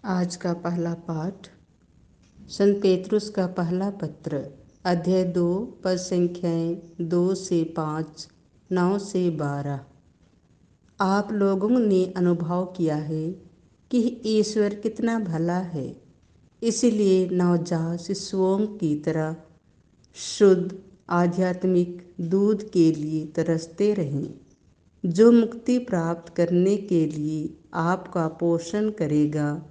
आज का पहला पाठ संत पेतरुस का पहला पत्र, अध्याय 2, पद संख्याएं 2 से 5, 9 से 12। आप लोगों ने अनुभव किया है कि ईश्वर कितना भला है, इसलिए नवजात शिशुओं की तरह शुद्ध आध्यात्मिक दूध के लिए तरसते रहें, जो मुक्ति प्राप्त करने के लिए आपका पोषण करेगा।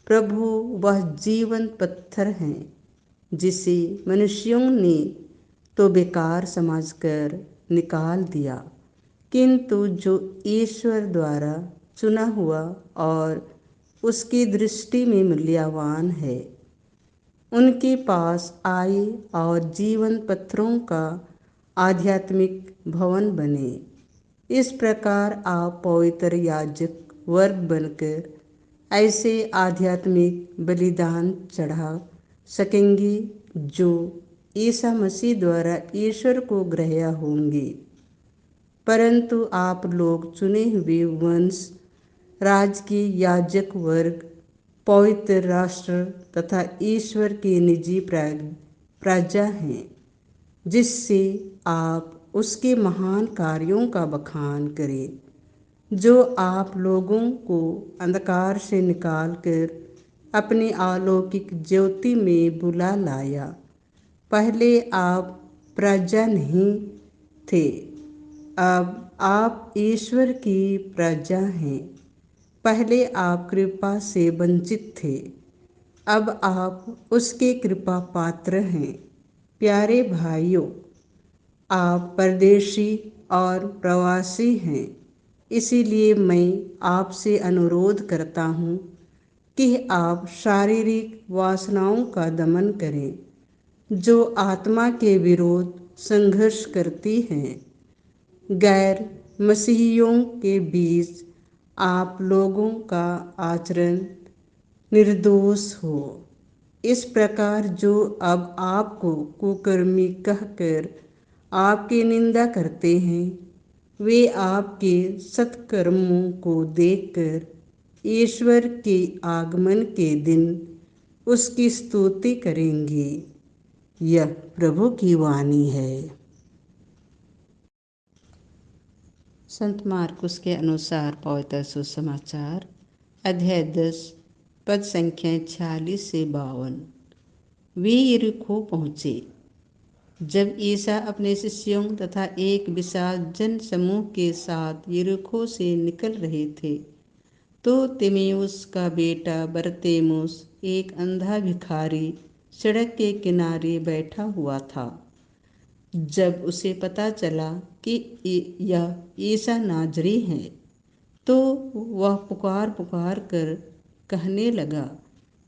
प्रभु वह जीवंत पत्थर हैं जिसे मनुष्यों ने तो बेकार समझकर निकाल दिया, किंतु जो ईश्वर द्वारा चुना हुआ और उसकी दृष्टि में मूल्यवान है, उनके पास आए और जीवंत पत्थरों का आध्यात्मिक भवन बने। इस प्रकार आप पवित्र याजक वर्ग बनकर ऐसे आध्यात्मिक बलिदान चढ़ा सकेंगे जो ईसा मसीह द्वारा ईश्वर को ग्रह्य होंगे। परंतु आप लोग चुने हुए वंश, राजकीय याजक वर्ग, पवित्र राष्ट्र तथा ईश्वर के निजी प्रजा हैं, जिससे आप उसके महान कार्यों का बखान करें, जो आप लोगों को अंधकार से निकालकर अपनी अलौकिक ज्योति में बुला लाया। पहले आप प्रजा नहीं थे, अब आप ईश्वर की प्रजा हैं। पहले आप कृपा से वंचित थे, अब आप उसके कृपा पात्र हैं। प्यारे भाइयों, आप परदेशी और प्रवासी हैं, इसीलिए मैं आपसे अनुरोध करता हूँ कि आप शारीरिक वासनाओं का दमन करें, जो आत्मा के विरोध संघर्ष करती हैं। गैर मसीहियों के बीच आप लोगों का आचरण निर्दोष हो। इस प्रकार जो अब आपको कुकर्मी कहकर आपकी निंदा करते हैं, वे आपके सत्कर्मों को देखकर ईश्वर के आगमन के दिन उसकी स्तुति करेंगे। यह प्रभु की वाणी है। संत मार्कुस के अनुसार पवित्र सुसमाचार, अध्याय 10, पद संख्या 46 से 52। वे यरीहो पहुँचे। जब ईसा अपने शिष्यों तथा एक विशाल जन समूह के साथ यरीहो से निकल रहे थे, तो तिमेउस का बेटा बरतेमुस, एक अंधा भिखारी, सड़क के किनारे बैठा हुआ था। जब उसे पता चला कि यह ईसा नाजरी है, तो वह पुकार पुकार कर कहने लगा,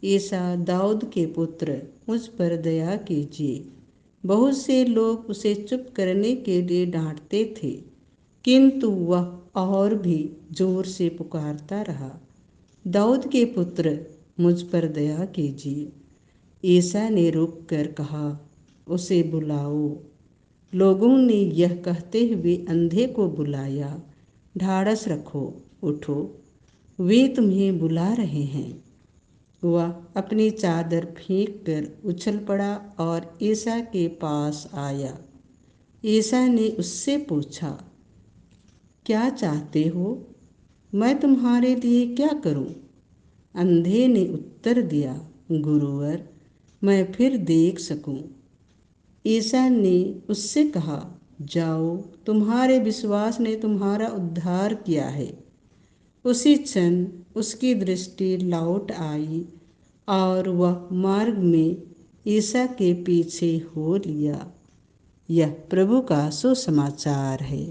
ईसा दाऊद के पुत्र, मुझ पर दया कीजिए। बहुत से लोग उसे चुप करने के लिए डांटते थे, किंतु वह और भी जोर से पुकारता रहा, दाऊद के पुत्र, मुझ पर दया कीजिए। ईसा ने रुक कर कहा, उसे बुलाओ। लोगों ने यह कहते हुए अंधे को बुलाया, ढाढ़स रखो, उठो, वे तुम्हें बुला रहे हैं। वह अपनी चादर फेंक कर उछल पड़ा और ईसा के पास आया। ईसा ने उससे पूछा, क्या चाहते हो? मैं तुम्हारे लिए क्या करूं? अंधे ने उत्तर दिया, गुरुवर, मैं फिर देख सकूं। ईसा ने उससे कहा, जाओ, तुम्हारे विश्वास ने तुम्हारा उद्धार किया है। उसी क्षण उसकी दृष्टि लौट आई और वह मार्ग में ईसा के पीछे हो लिया। यह प्रभु का सुसमाचार है।